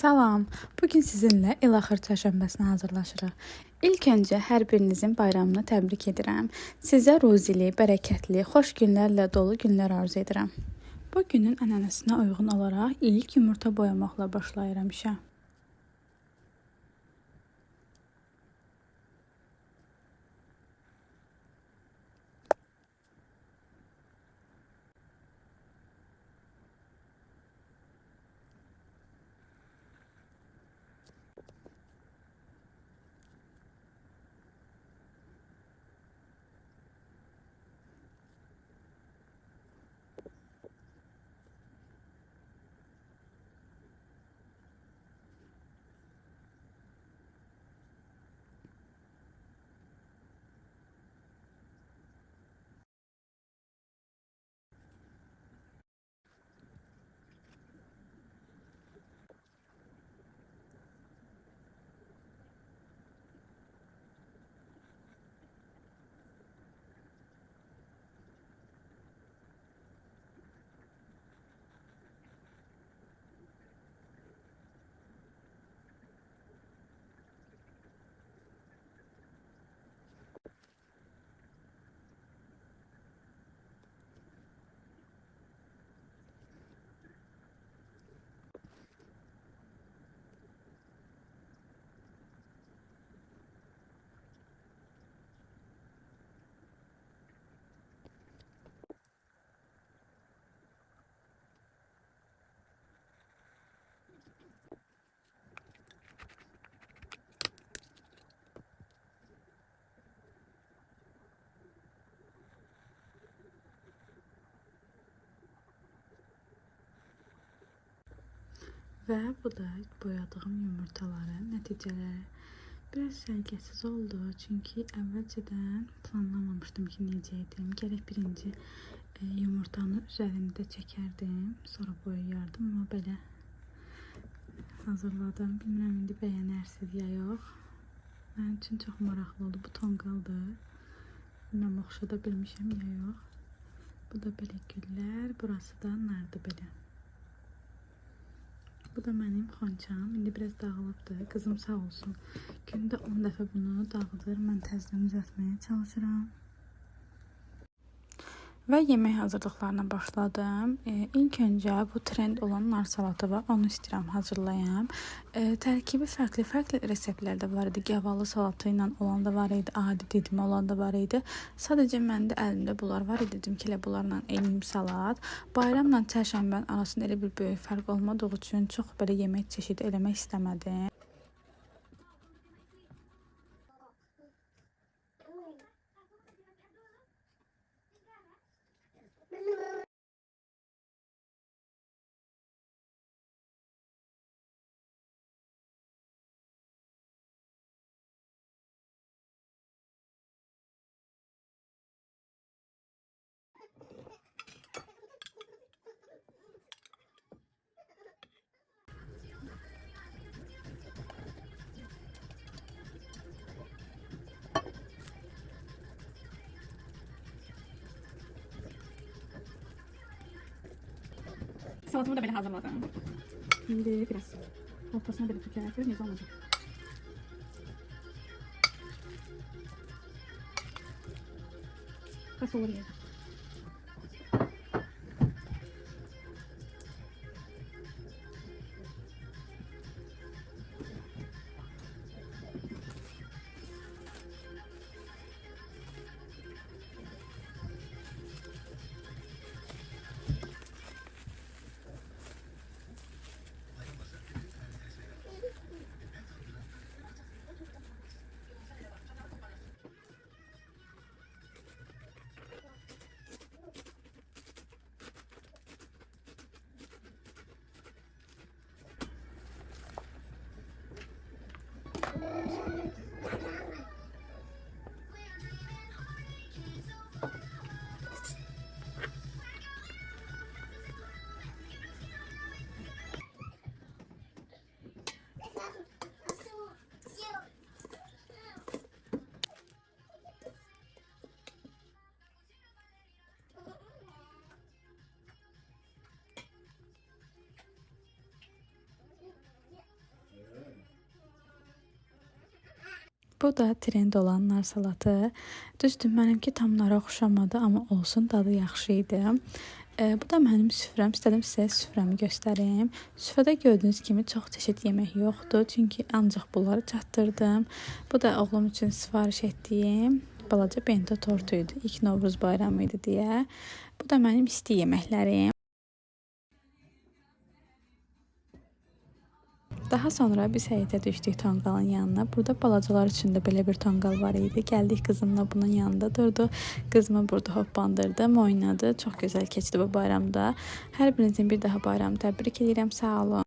Salam. Bugün sizinlə il axır çərşənbəsinə hazırlaşırıq. İlk öncə hər birinizin bayramını təbrik edirəm. Sizə ruzili, bərəkətli, xoş günlərlə dolu günlər arzu edirəm. Bu günün ənənəsinə uyğun olaraq ilk yumurta boyamaqla başlayıram işə. Və bu da boyadığım yumurtaların nəticələri. Biraz səliqəsiz oldu, çünki əvvəlcədən planlamamışdım ki, necə edim. Gərək birinci yumurtanı üzərində çəkərdim, sonra boyayardım, amma belə hazırladım. Bilmirəm, indi bəyənərsiz ya yox. Mənim üçün çox maraqlı oldu. Bu tonqaldır. Bilmirəm, oxşada bilmişəm ya yox. Bu da belə güllər, burası da nardı belə. Bu da mənim xonçam. İndi biraz dağılıbdır. Qızım sağ olsun. Gündə 10 dəfə bunu dağıdır. Mən təzədən düzəltməyə çalışıram. Və yemək hazırlıqlarına başladım. İlk öncə bu trend olan nar salatı var. Onu istəyirəm hazırlayam. Tərkibi fərqli reseptlərdə var idi. Gavalı salatı ilə olan da var idi. Adi didimi olan da var idi. Sadəcə məndə əlimdə bunlar var idi. Dedim ki, elə bunlarla eləyim salat. Bayramla çərşənbənin arasında elə bir böyük fərq olmadığı üçün çox belə yemək çeşidi eləmək istəmədim. Salatımı da belə hazırladım. Şimdi biraz ortasına belə tükərək, necə olacaq? Bəs olur yerdə. Bu da trend olan nar salatı. Düzdür, mənimki tam nara oxşamadı, amma olsun, dadı yaxşı idi. Bu da mənim süfrəm. İstədim sizə süfrəmi göstərim. Süfrədə gördüyünüz kimi çox çeşid yemək yoxdur, çünki ancaq bunları çatdırdım. Bu da oğlum üçün sifariş etdiyim balaca bento tortu idi. İlk Novruz bayramı idi deyə. Bu da mənim isti yeməklərim. Daha sonra biz həyətə düşdük tonqalın yanına. Burada balacalar üçün də belə bir tonqal var idi. Gəldik qızımla bunun yanında durdu. Qızımı burada hoppandırdım, oynadı. Çox gözəl keçdi bu bayramda. Hər birinizin bir daha bayramı təbrik edirəm. Sağ olun.